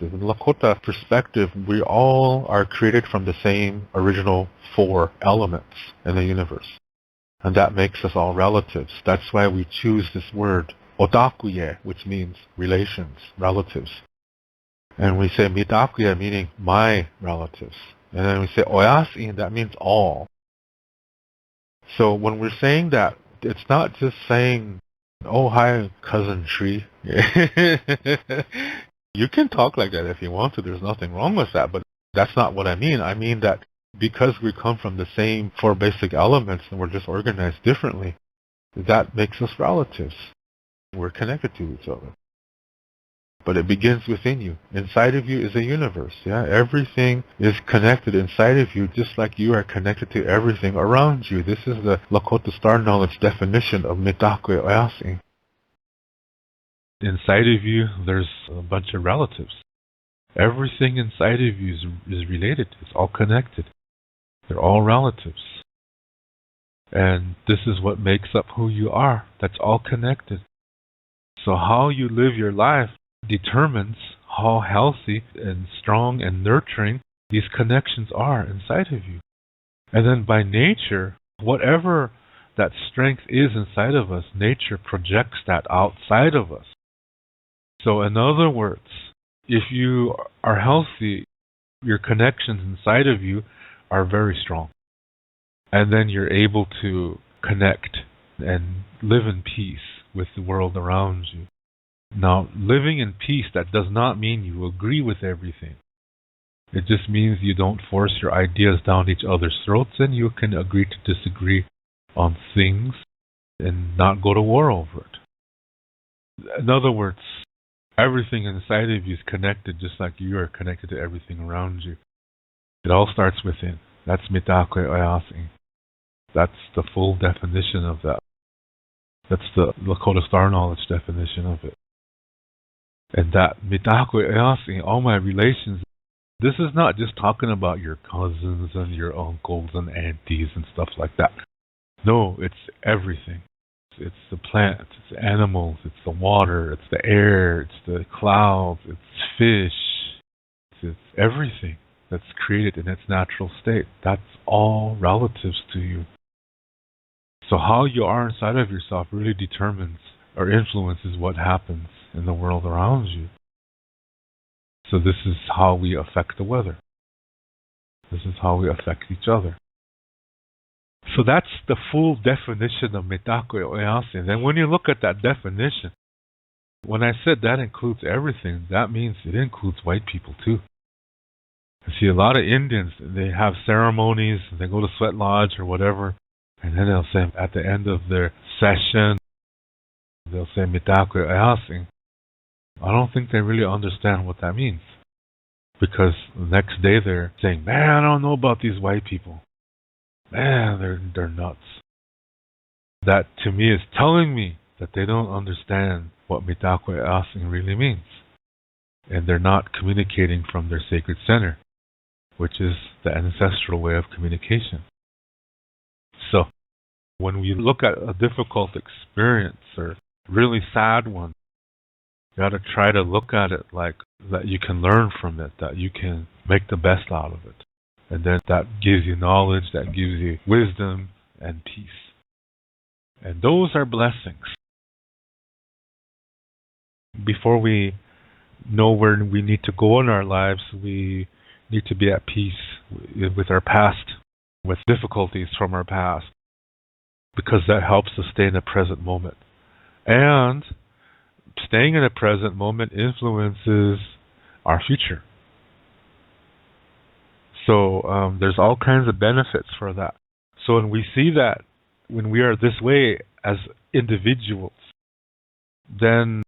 In the Lakota perspective, we all are created from the same original 4 elements in the universe. And that makes us all relatives. That's why we choose this word, Mitakuye, which means relations, relatives. And we say Mitakuye, meaning my relatives. And then we say Oyasi'in, that means all. So when we're saying that, it's not just saying, oh, hi, cousin tree. You can talk like that if you want to. There's nothing wrong with that. But that's not what I mean. I mean that because we come from the same 4 basic elements and we're just organized differently, that makes us relatives. We're connected to each other. But it begins within you. Inside of you is a universe. Yeah, everything is connected inside of you, just like you are connected to everything around you. This is the Lakota Star Knowledge definition of Mitakuye Oyasi'in. Inside of you, there's a bunch of relatives. Everything inside of you is related. It's all connected. They're all relatives. And this is what makes up who you are. That's all connected. So how you live your life determines how healthy and strong and nurturing these connections are inside of you. And then by nature, whatever that strength is inside of us, nature projects that outside of us. So in other words, if you are healthy, your connections inside of you are very strong. And then you're able to connect and live in peace with the world around you. Now, living in peace, that does not mean you agree with everything. It just means you don't force your ideas down each other's throats, and you can agree to disagree on things and not go to war over it. In other words, everything inside of you is connected just like you are connected to everything around you. It all starts within. That's Mitakuye Oyasi'in. That's the full definition of that. That's the Lakota Star Knowledge definition of it. And that Mitakuye Oyasi'in, all my relations, this is not just talking about your cousins and your uncles and aunties and stuff like that. No, it's everything. It's the plants, it's the animals, it's the water, it's the air, it's the clouds, it's fish, it's everything that's created in its natural state. That's all relatives to you. So how you are inside of yourself really determines or influences what happens in the world around you. So this is how we affect the weather. This is how we affect each other. So that's the full definition of Mitakuye Oyasi'in. And when you look at that definition, when I said that includes everything, that means it includes white people too. You see, a lot of Indians, they have ceremonies, they go to sweat lodge or whatever, and then they'll say at the end of their session, they'll say Mitakuye Oyasi'in. I don't think they really understand what that means. Because the next day they're saying, man, I don't know about these white people. Man, they're nuts. That to me is telling me that they don't understand what Mitakuye Oyasi'in really means. And they're not communicating from their sacred center, which is the ancestral way of communication. So, when we look at a difficult experience or really sad one, you got to try to look at it like that you can learn from it, that you can make the best out of it. And then that gives you knowledge, that gives you wisdom and peace. And those are blessings. Before we know where we need to go in our lives, we need to be at peace with our past, with difficulties from our past, because that helps us stay in the present moment. And staying in the present moment influences our future. So there's all kinds of benefits for that. So when we see that, when we are this way as individuals, then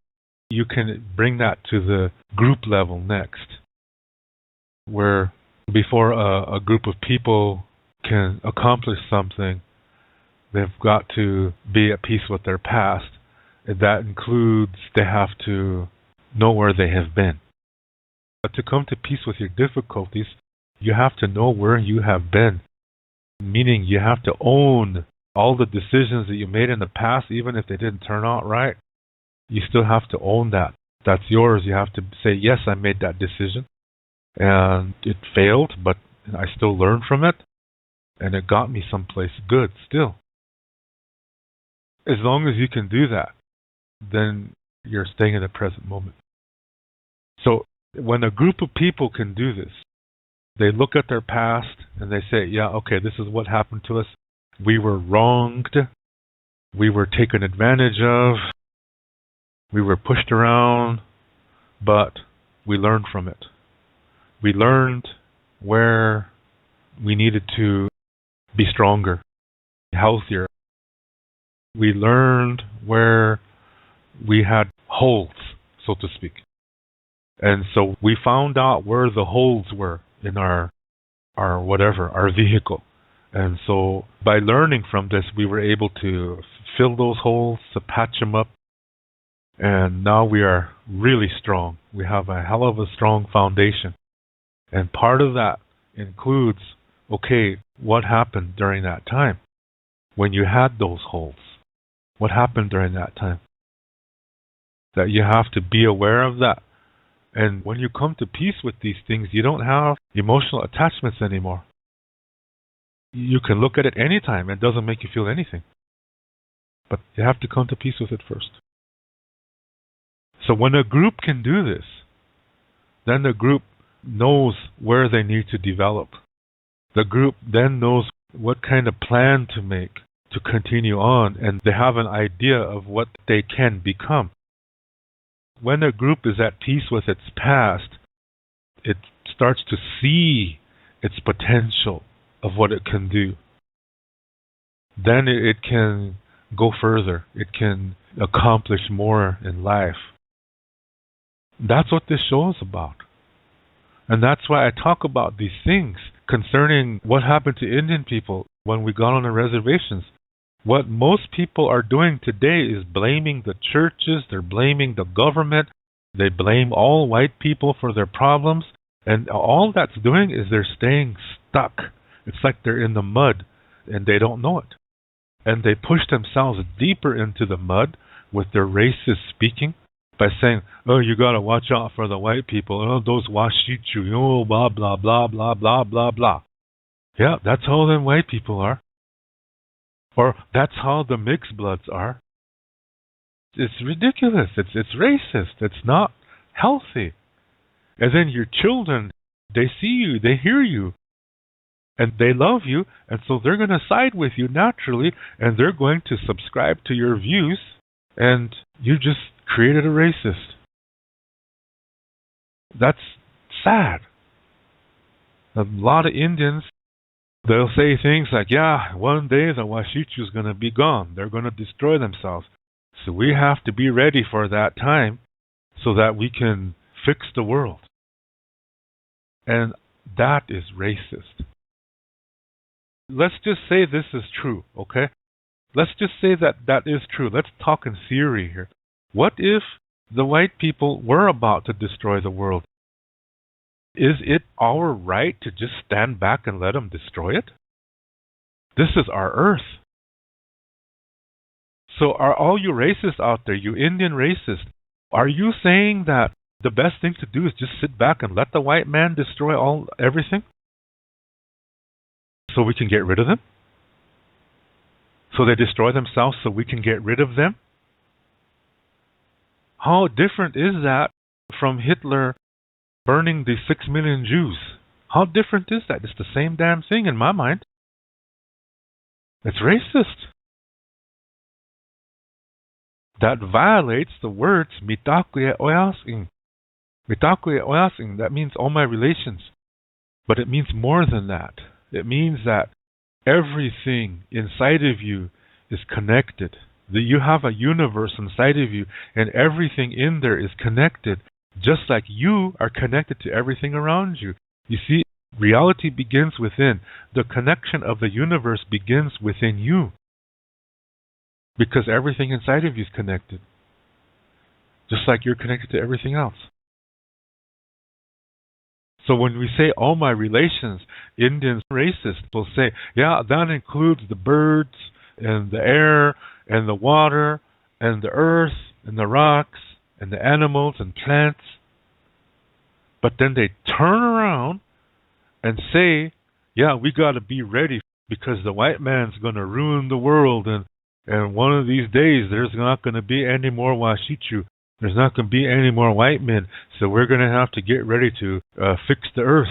you can bring that to the group level next, where before a group of people can accomplish something, they've got to be at peace with their past. And that includes they have to know where they have been. But to come to peace with your difficulties, you have to know where you have been. Meaning you have to own all the decisions that you made in the past, even if they didn't turn out right. You still have to own that. That's yours. You have to say, yes, I made that decision, and it failed, but I still learned from it, and it got me someplace good still. As long as you can do that, then you're staying in the present moment. So when a group of people can do this, they look at their past and they say, yeah, okay, this is what happened to us. We were wronged. We were taken advantage of. We were pushed around, but we learned from it. We learned where we needed to be stronger, healthier. We learned where we had holes, so to speak. And so we found out where the holes were in our vehicle. And so by learning from this, we were able to fill those holes, to patch them up. And now we are really strong. We have a hell of a strong foundation. And part of that includes, okay, what happened during that time when you had those holes? What happened during that time? That you have to be aware of that. And when you come to peace with these things, you don't have emotional attachments anymore. You can look at it anytime. It doesn't make you feel anything. But you have to come to peace with it first. So when a group can do this, then the group knows where they need to develop. The group then knows what kind of plan to make to continue on, and they have an idea of what they can become. When a group is at peace with its past, it starts to see its potential of what it can do. Then it can go further. It can accomplish more in life. That's what this show is about. And that's why I talk about these things concerning what happened to Indian people when we got on the reservations. What most people are doing today is blaming the churches, they're blaming the government, they blame all white people for their problems, and all that's doing is they're staying stuck. It's like they're in the mud and they don't know it. And they push themselves deeper into the mud with their racist speaking by saying, oh, you got to watch out for the white people, oh, those Washichu, oh, blah, blah, blah, blah, blah, blah, blah. Yeah, that's how them white people are. Or that's how the mixed bloods are. It's ridiculous. It's racist. It's not healthy. And then your children, they see you, they hear you, and they love you, and so they're going to side with you naturally, and they're going to subscribe to your views, and you just created a racist. That's sad. A lot of Indians, they'll say things like, yeah, one day the Washichu is going to be gone. They're going to destroy themselves. So we have to be ready for that time so that we can fix the world. And that is racist. Let's just say this is true, okay? Let's just say that is true. Let's talk in theory here. What if the white people were about to destroy the world? Is it our right to just stand back and let them destroy it? This is our earth. So are all you racists out there, you Indian racists, are you saying that the best thing to do is just sit back and let the white man destroy everything? So we can get rid of them? So they destroy themselves so we can get rid of them? How different is that from Hitler burning the 6 million Jews? How different is that? It's the same damn thing in my mind. It's racist. That violates the words Mitakuye Oyasi'in. Mitakuye Oyasi'in, that means all my relations. But it means more than that. It means that everything inside of you is connected. That you have a universe inside of you, and everything in there is connected, just like you are connected to everything around you. You see, reality begins within. The connection of the universe begins within you, because everything inside of you is connected, just like you're connected to everything else. So when we say all my relations, Indians racists will say, yeah, that includes the birds and the air and the water and the earth and the rocks and the animals and plants. But then they turn around and say, yeah, we got to be ready because the white man's going to ruin the world, and one of these days there's not going to be any more Washichu. There's not going to be any more white men, so we're going to have to get ready to fix the earth.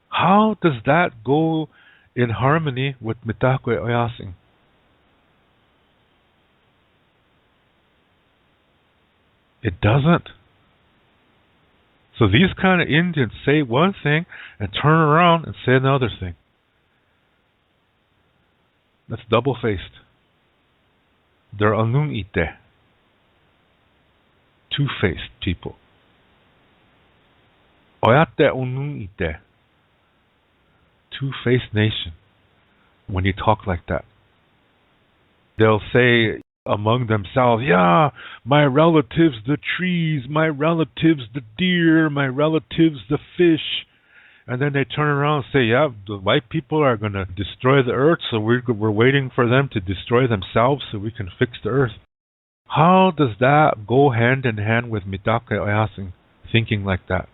How does that go in harmony with Mitakuye Oyasi'in? It doesn't. So these kind of Indians say one thing and turn around and say another thing. That's double-faced. They're anung-ite. Two-faced people. Oyate unung-ite. Two-faced nation. When you talk like that, they'll say among themselves, yeah, my relatives the trees, my relatives the deer, my relatives the fish. And then they turn around and say, yeah, the white people are going to destroy the earth, so we're waiting for them to destroy themselves so we can fix the earth. How does that go hand in hand with Mitakuye Oyasi'in thinking like that?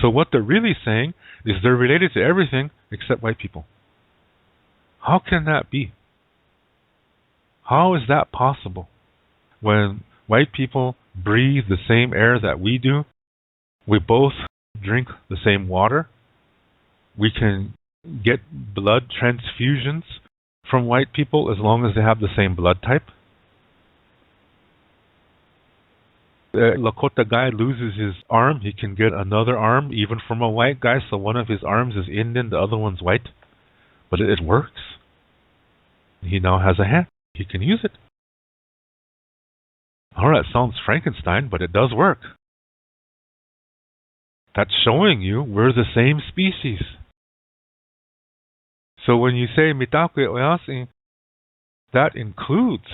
So what they're really saying is they're related to everything except white people. How can that be? How is that possible? When white people breathe the same air that we do, we both drink the same water, we can get blood transfusions from white people as long as they have the same blood type. The Lakota guy loses his arm, he can get another arm even from a white guy, so one of his arms is Indian, the other one's white. But it works. He now has a hand. He can use it. Alright, sounds Frankenstein, but it does work. That's showing you we're the same species. So when you say Mitakuye Oyasi'in, that includes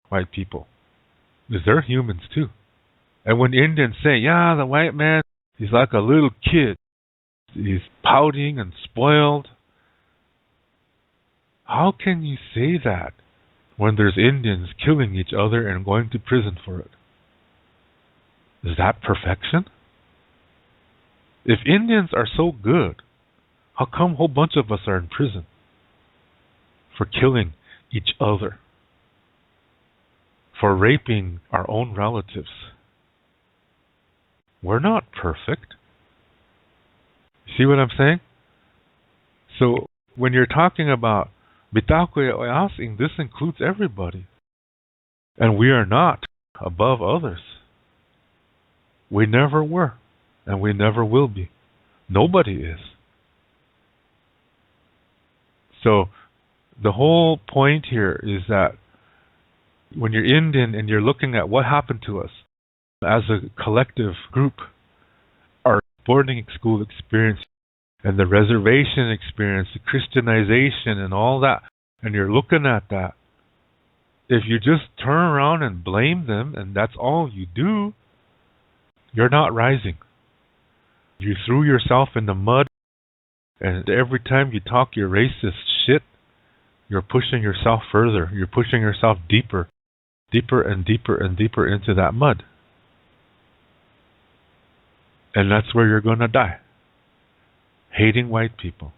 white people. Because they're humans too. And when Indians say, yeah, the white man, he's like a little kid. He's pouting and spoiled. How can you say that when there's Indians killing each other and going to prison for it? Is that perfection? If Indians are so good, how come a whole bunch of us are in prison for killing each other, for raping our own relatives? We're not perfect. See what I'm saying? So when you're talking about Mitakuye Oyasi'in, this includes everybody. And we are not above others. We never were, and we never will be. Nobody is. So the whole point here is that when you're Indian and you're looking at what happened to us as a collective group, our boarding school experience and the reservation experience, the Christianization and all that, and you're looking at that, if you just turn around and blame them and that's all you do, you're not rising. You threw yourself in the mud, and every time you talk your racist shit, you're pushing yourself further. You're pushing yourself deeper, deeper and deeper and deeper into that mud. And that's where you're going to die. Hating white people.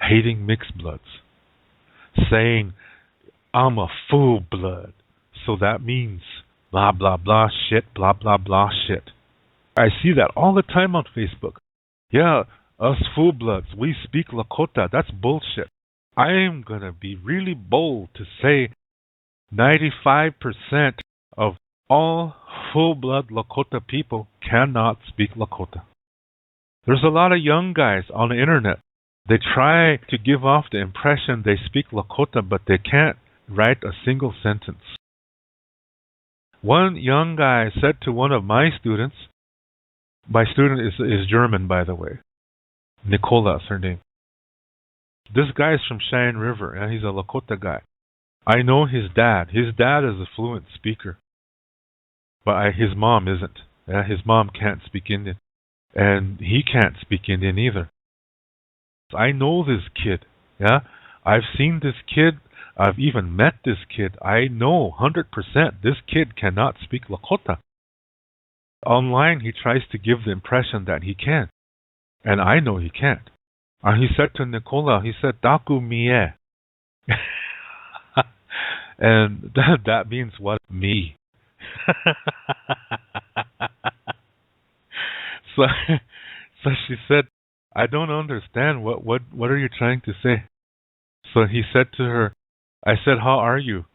Hating mixed bloods. Saying, I'm a full blood, so that means blah, blah, blah shit, blah, blah, blah shit. I see that all the time on Facebook. Yeah, us full bloods, we speak Lakota. That's bullshit. I'm going to be really bold to say 95% of all full-blood Lakota people cannot speak Lakota. There's a lot of young guys on the internet. They try to give off the impression they speak Lakota, but they can't write a single sentence. One young guy said to one of my students, my student is German, by the way. Nicola is her name. This guy is from Cheyenne River, and he's a Lakota guy. I know his dad. His dad is a fluent speaker. But his mom isn't. His mom can't speak Indian. And he can't speak Indian either. I know this kid. Yeah, I've seen this kid I've even met this kid. I know 100% this kid cannot speak Lakota. Online, he tries to give the impression that he can. And I know he can't. And he said to Nicola, he said, Daku mie. And that means what? Me. So she said, I don't understand. What are you trying to say? So he said to her, I said, how are you?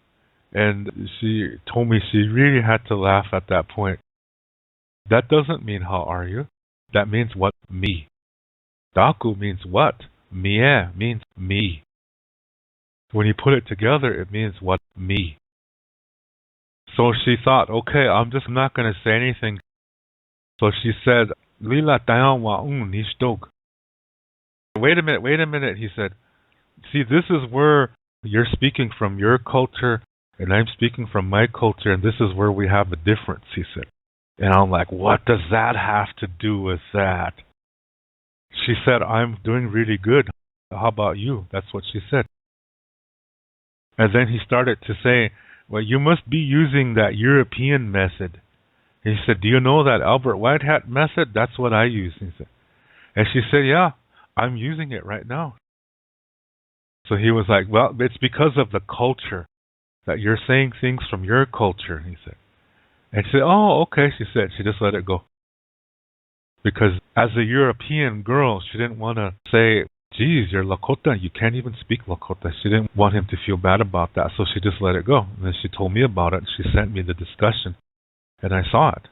And she told me she really had to laugh at that point. That doesn't mean how are you. That means what? Me. Daku means what? Mie means me. When you put it together, it means what? Me. So she thought, okay, I'm just not going to say anything. So she said, Lila tayan wa nishtog. Wait a minute, he said. See, this is where you're speaking from your culture and I'm speaking from my culture, and this is where we have a difference, he said. And I'm like, what does that have to do with that? She said, I'm doing really good. How about you? That's what she said. And then he started to say, well, you must be using that European method. He said, do you know that Albert Whitehead method? That's what I use. He said. And she said, yeah, I'm using it right now. So he was like, well, it's because of the culture that you're saying things from your culture, he said. And she said, oh, okay, she said. She just let it go. Because as a European girl, she didn't want to say, geez, you're Lakota, you can't even speak Lakota. She didn't want him to feel bad about that, so she just let it go. And then she told me about it, and she sent me the discussion, and I saw it.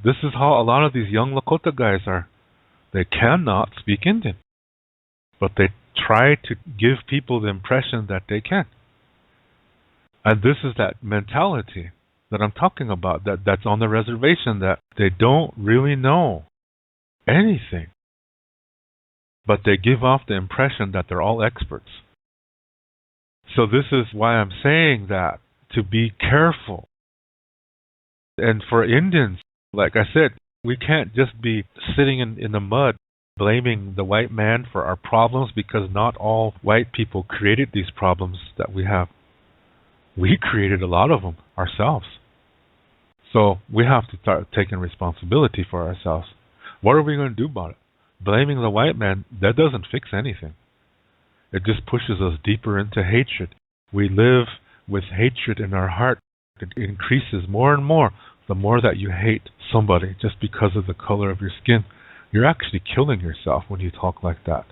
This is how a lot of these young Lakota guys are. They cannot speak Indian, but they try to give people the impression that they can. And this is that mentality that I'm talking about, that's on the reservation, that they don't really know anything. But they give off the impression that they're all experts. So this is why I'm saying that, to be careful. And for Indians, like I said, we can't just be sitting in the mud blaming the white man for our problems, because not all white people created these problems that we have. We created a lot of them ourselves. So we have to start taking responsibility for ourselves. What are we going to do about it? Blaming the white man, that doesn't fix anything. It just pushes us deeper into hatred. We live with hatred in our heart. It increases more and more. The more that you hate somebody just because of the color of your skin, you're actually killing yourself when you talk like that.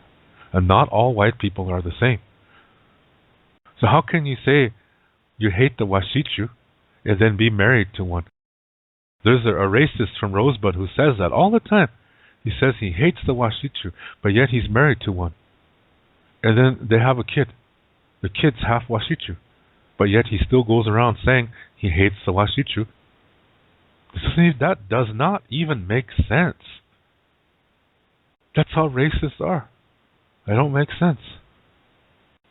And not all white people are the same. So how can you say you hate the Washichu and then be married to one? There's a racist from Rosebud who says that all the time. He says he hates the Washichu, but yet he's married to one. And then they have a kid. The kid's half Washichu, but yet he still goes around saying he hates the Washichu. See, that does not even make sense. That's how racists are. They don't make sense.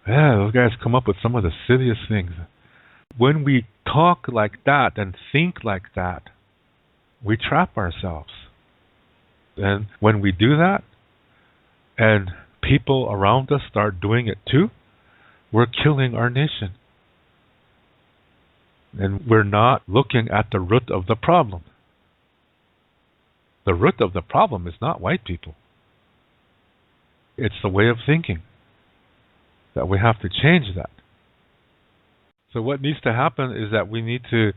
Yeah, those guys come up with some of the silliest things. When we talk like that and think like that, we trap ourselves. And when we do that, and people around us start doing it too, we're killing our nation. And we're not looking at the root of the problem. The root of the problem is not white people. It's the way of thinking. That we have to change that. So what needs to happen is that we need to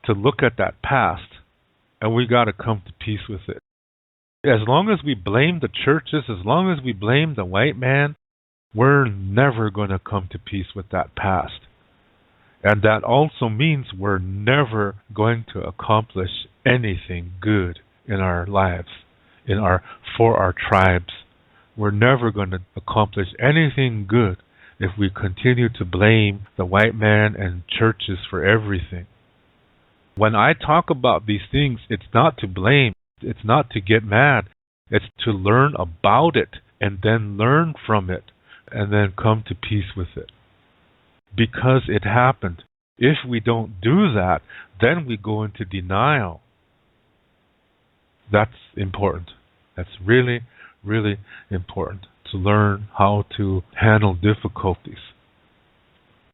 look at that past, and we got to come to peace with it. As long as we blame the churches, as long as we blame the white man, we're never going to come to peace with that past. And that also means we're never going to accomplish anything good in our lives, for our tribes. We're never going to accomplish anything good if we continue to blame the white man and churches for everything. When I talk about these things, it's not to blame. It's not to get mad. It's to learn about it and then learn from it and then come to peace with it. Because it happened. If we don't do that, then we go into denial. That's important. That's really, really important, to learn how to handle difficulties.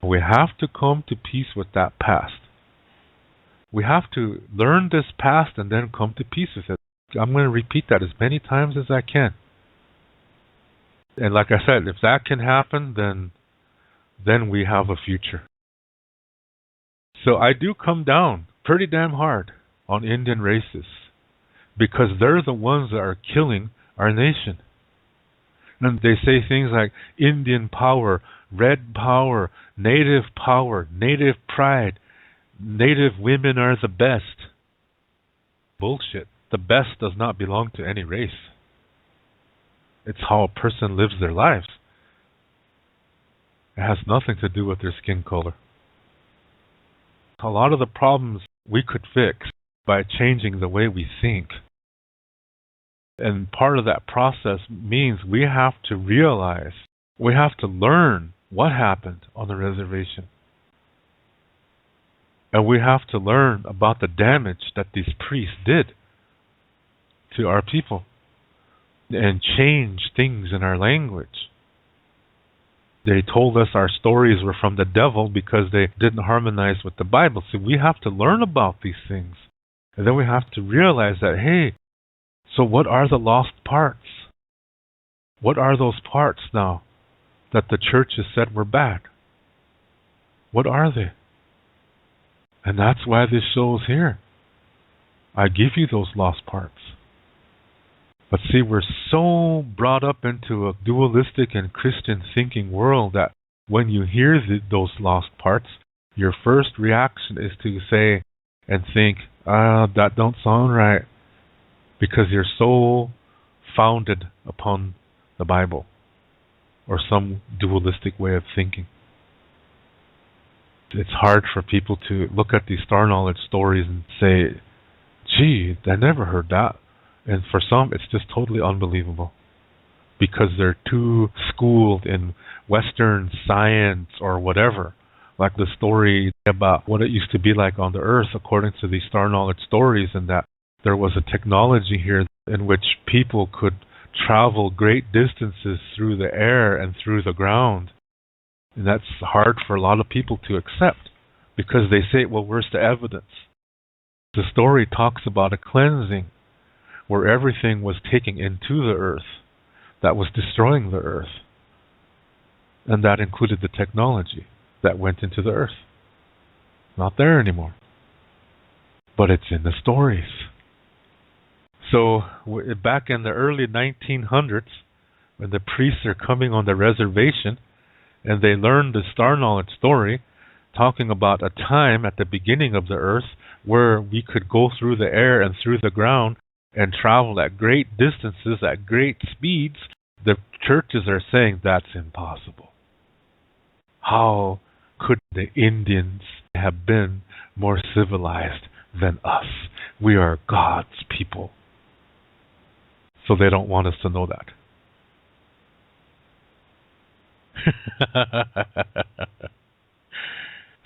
We have to come to peace with that past. We have to learn this past and then come to peace with it. I'm going to repeat that as many times as I can. And like I said, if that can happen, then we have a future. So I do come down pretty damn hard on Indian races because they're the ones that are killing our nation. And they say things like Indian power, red power, native pride, native women are the best. Bullshit. The best does not belong to any race. It's how a person lives their lives. It has nothing to do with their skin color. A lot of the problems we could fix by changing the way we think. And part of that process means we have to realize, we have to learn what happened on the reservation. And we have to learn about the damage that these priests did to our people and change things in our language. They told us our stories were from the devil because they didn't harmonize with the Bible. So we have to learn about these things. And then we have to realize that, hey, so what are the lost parts? What are those parts now that the church has said were bad? What are they? And that's why this show is here. I give you those lost parts. But see, we're so brought up into a dualistic and Christian thinking world that when you hear those lost parts, your first reaction is to say and think, that don't sound right, because you're so founded upon the Bible or some dualistic way of thinking. It's hard for people to look at these star knowledge stories and say, gee, I never heard that. And for some, it's just totally unbelievable because they're too schooled in Western science or whatever. Like the story about what it used to be like on the Earth according to these star knowledge stories, and that there was a technology here in which people could travel great distances through the air and through the ground. And that's hard for a lot of people to accept because they say, well, where's the evidence? The story talks about a cleansing where everything was taken into the earth that was destroying the earth. And that included the technology that went into the earth. Not there anymore. But it's in the stories. So back in the early 1900s, when the priests are coming on the reservation and they learn the star knowledge story, talking about a time at the beginning of the earth where we could go through the air and through the ground and travel at great distances, at great speeds, the churches are saying that's impossible. How could the Indians have been more civilized than us? We are God's people. So they don't want us to know that.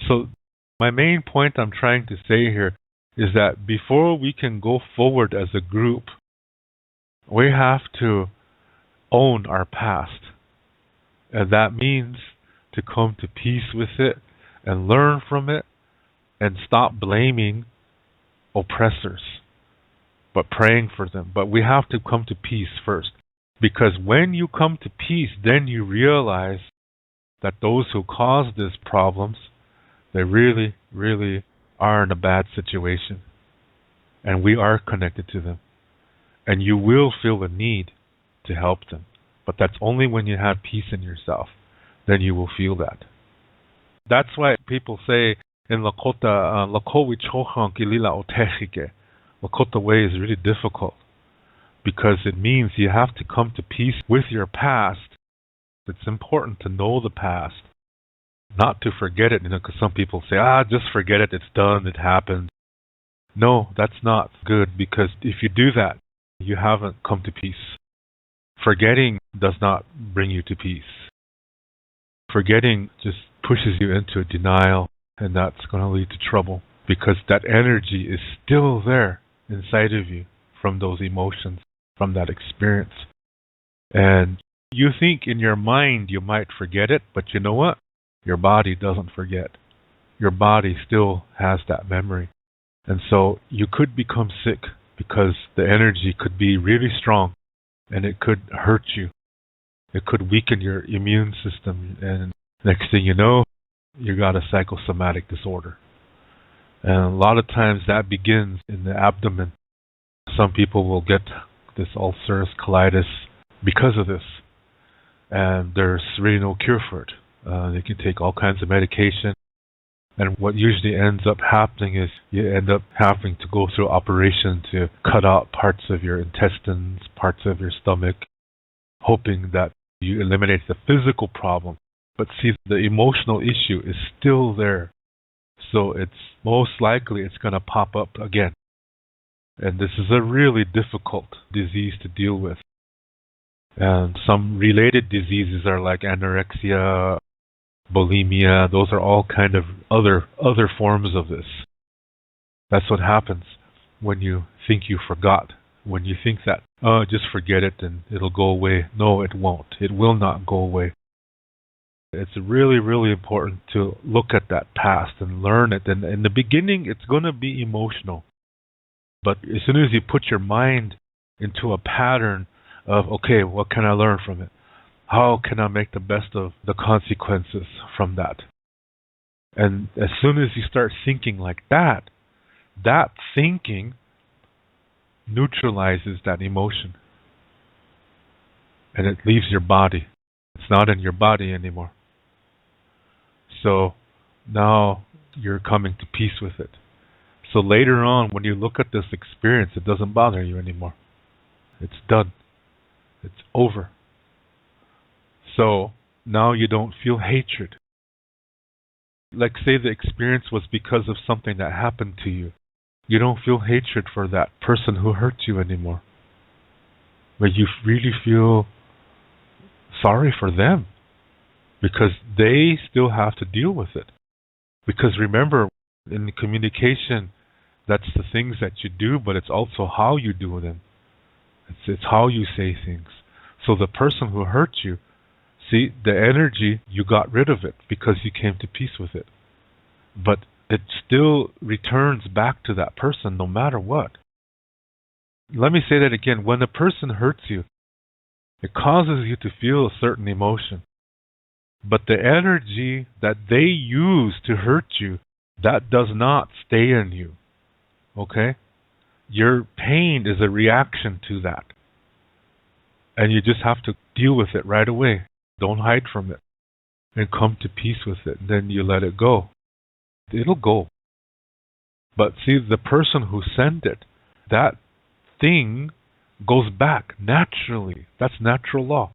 So my main point I'm trying to say here is that before we can go forward as a group, we have to own our past. And that means to come to peace with it and learn from it and stop blaming oppressors, but praying for them. But we have to come to peace first. Because when you come to peace, then you realize that those who caused these problems, they really, really are in a bad situation. And we are connected to them. And you will feel the need to help them. But that's only when you have peace in yourself. Then you will feel that. That's why people say in Lakota, Lakota way is really difficult. Because it means you have to come to peace with your past. It's important to know the past. Not to forget it, because some people say, just forget it, it's done, it happened. No, that's not good, because if you do that, you haven't come to peace. Forgetting does not bring you to peace. Forgetting just pushes you into a denial, and that's going to lead to trouble, because that energy is still there inside of you from those emotions, from that experience. And you think in your mind you might forget it, but you know what? Your body doesn't forget. Your body still has that memory. And so you could become sick because the energy could be really strong and it could hurt you. It could weaken your immune system, and next thing you know, you got a psychosomatic disorder. And a lot of times that begins in the abdomen. Some people will get this ulcerative colitis because of this, and there's really no cure for it. They can take all kinds of medication, and what usually ends up happening is you end up having to go through operation to cut out parts of your intestines, parts of your stomach, hoping that you eliminate the physical problem. But see, the emotional issue is still there. So it's most likely it's going to pop up again. And this is a really difficult disease to deal with. And some related diseases are like anorexia, bulimia. Those are all kind of other forms of this. That's what happens when you think you forgot. When you think that, just forget it and it'll go away. No, it won't. It will not go away. It's really, really important to look at that past and learn it. And in the beginning, it's going to be emotional. But as soon as you put your mind into a pattern of, okay, what can I learn from it? How can I make the best of the consequences from that? And as soon as you start thinking like that, that thinking neutralizes that emotion. And it leaves your body. It's not in your body anymore. So now you're coming to peace with it. So later on, when you look at this experience, it doesn't bother you anymore. It's done. It's over. So now you don't feel hatred. Like say the experience was because of something that happened to you. You don't feel hatred for that person who hurt you anymore. But you really feel sorry for them because they still have to deal with it. Because remember, in communication, that's the things that you do, but it's also how you do them. It's how you say things. So the person who hurt you, see, the energy, you got rid of it because you came to peace with it. But it still returns back to that person no matter what. Let me say that again. When a person hurts you, it causes you to feel a certain emotion. But the energy that they use to hurt you, that does not stay in you. Okay? Your pain is a reaction to that. And you just have to deal with it right away. Don't hide from it. And come to peace with it. Then you let it go. It'll go. But see, the person who sent it, that thing goes back naturally. That's natural law.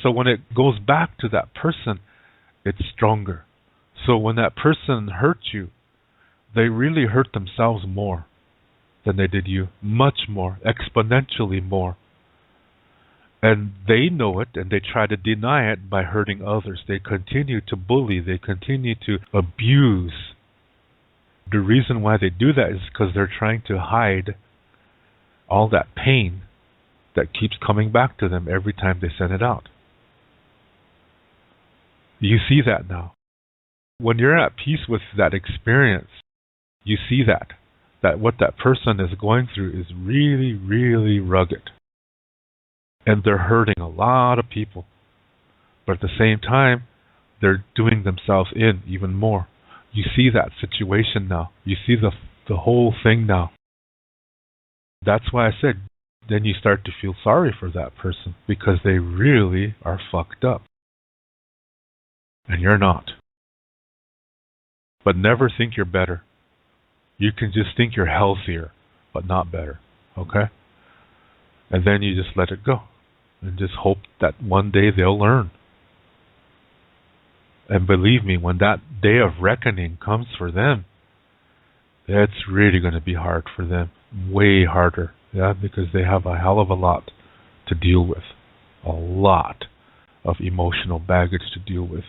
So when it goes back to that person, it's stronger. So when that person hurts you, they really hurt themselves more than they did you. Much more. Exponentially more. And they know it, and they try to deny it by hurting others. They continue to bully. They continue to abuse. The reason why they do that is because they're trying to hide all that pain that keeps coming back to them every time they send it out. You see that now. When you're at peace with that experience, you see that what that person is going through is really, really rugged. And they're hurting a lot of people. But at the same time, they're doing themselves in even more. You see that situation now. You see the whole thing now. That's why I said, then you start to feel sorry for that person because they really are fucked up. And you're not. But never think you're better. You can just think you're healthier, but not better. Okay? And then you just let it go. And just hope that one day they'll learn. And believe me, when that day of reckoning comes for them, it's really going to be hard for them. Way harder. Yeah, because they have a hell of a lot to deal with. A lot of emotional baggage to deal with.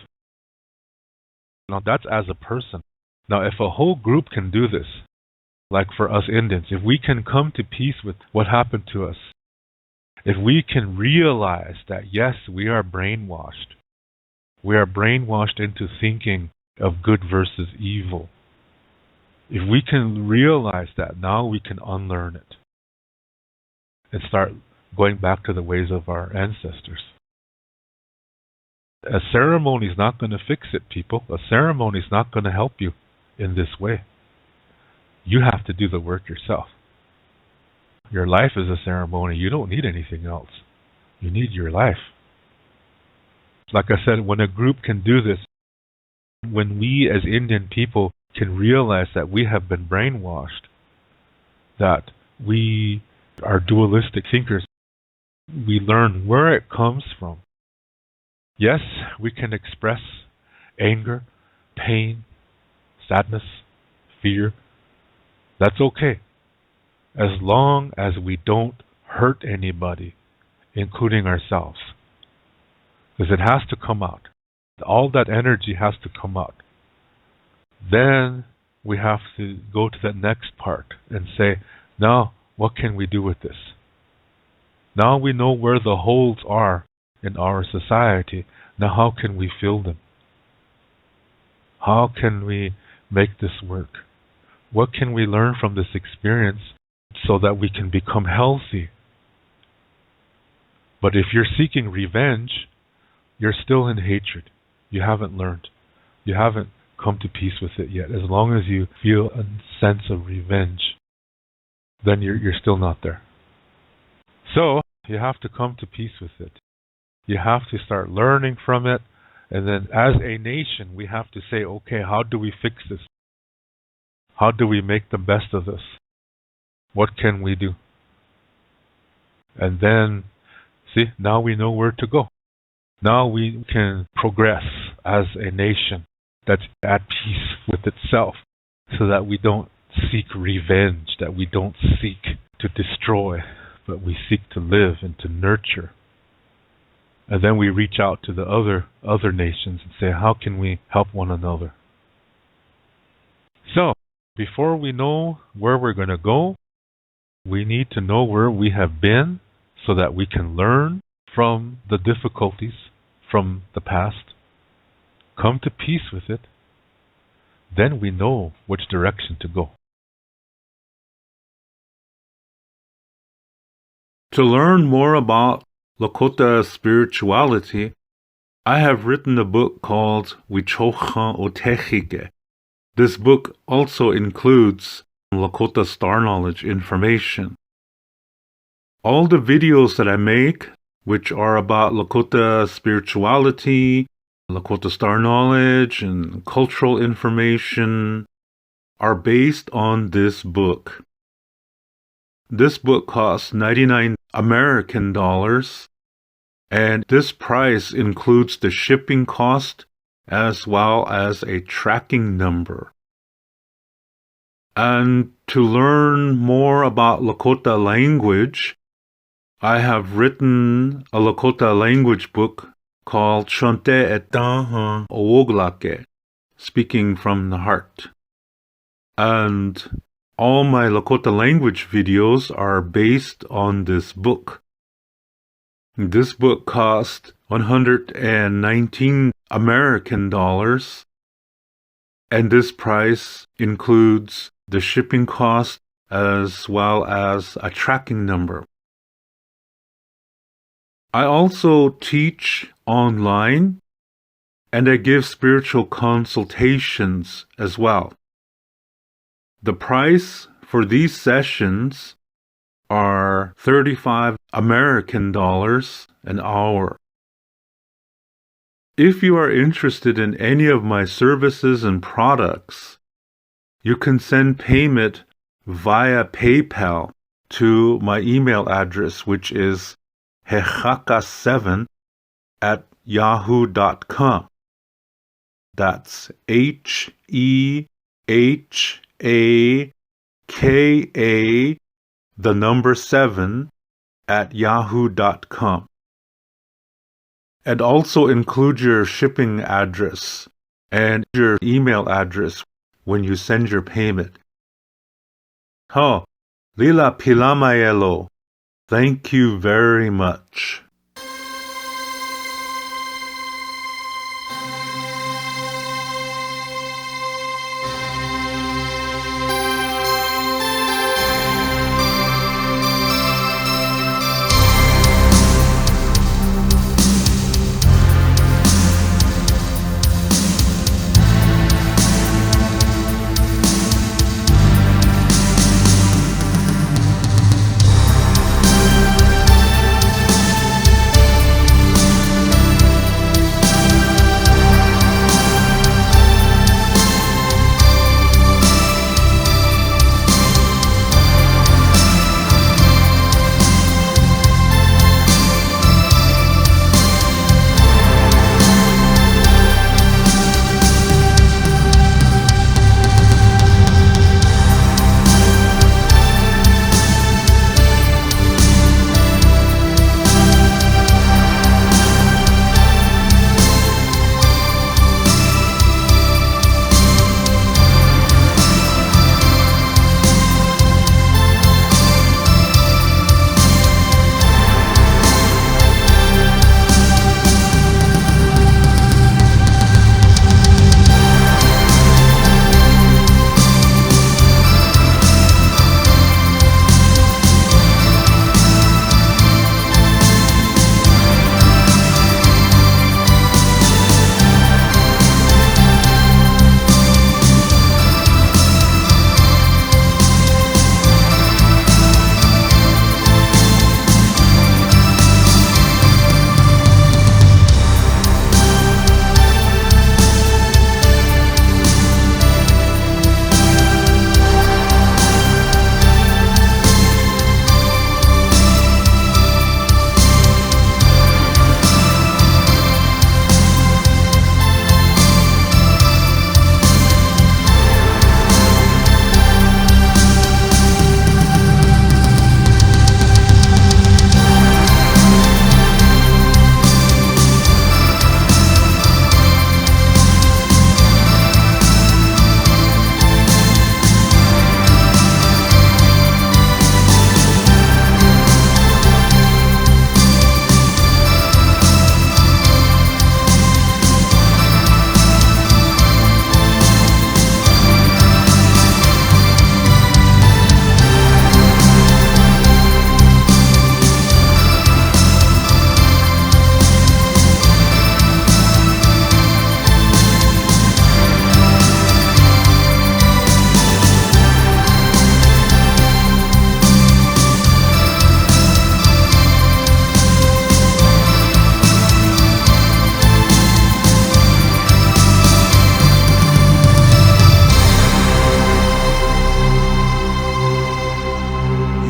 Now that's as a person. Now if a whole group can do this, like for us Indians, if we can come to peace with what happened to us, if we can realize that yes, we are brainwashed, We are brainwashed into thinking of good versus evil. If we can realize that, now we can unlearn it and start going back to the ways of our ancestors. A ceremony is not going to fix it, people. A ceremony is not going to help you in this way. You have to do the work yourself. Your life is a ceremony. You don't need anything else. You need your life. Like I said, when a group can do this, when we as Indian people can realize that we have been brainwashed, that we are dualistic thinkers, we learn where it comes from. Yes, we can express anger, pain, sadness, fear. That's okay, as long as we don't hurt anybody, including ourselves. Because it has to come out. All that energy has to come out. Then we have to go to the next part and say, now, what can we do with this? Now we know where the holes are in our society. Now how can we fill them? How can we make this work? What can we learn from this experience so that we can become healthy? But if you're seeking revenge, you're still in hatred. You haven't learned. You haven't come to peace with it yet. As long as you feel a sense of revenge, then you're still not there. So you have to come to peace with it. You have to start learning from it. And then as a nation, we have to say, okay, how do we fix this? How do we make the best of this? What can we do? And then, see, now we know where to go. Now we can progress as a nation that's at peace with itself, so that we don't seek revenge, that we don't seek to destroy, but we seek to live and to nurture. And then we reach out to the other nations and say, how can we help one another? So, before we know where we're going to go, we need to know where we have been so that we can learn from the difficulties from the past, come to peace with it, then we know which direction to go. To learn more about Lakota spirituality, I have written a book called Wichocha Otechike. This book also includes Lakota star knowledge information. All the videos that I make, which are about Lakota spirituality, Lakota star knowledge, and cultural information, are based on this book. This book costs 99 American dollars, and this price includes the shipping cost as well as a tracking number. And to learn more about Lakota language, I have written a Lakota language book called Shonte Etan Owoglake, Speaking from the Heart. And all my Lakota language videos are based on this book. This book cost 119 American dollars, and this price includes the shipping cost as well as a tracking number. I also teach online, and I give spiritual consultations as well. The price for these sessions are 35 American dollars an hour. If you are interested in any of my services and products, you can send payment via PayPal to my email address, which is hehaka7@yahoo.com. That's HEHAKA, the number 7@yahoo.com. And also include your shipping address and your email address when you send your payment. Lila Pilamayelo. Thank you very much.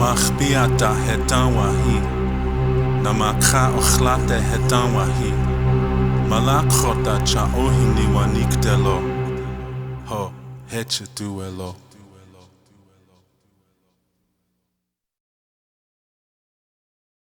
Namachbiata hetanwahi. Namakha ochlate hetanwahi. Malakhota cha ohini waniktelo. Ho hechetuelo.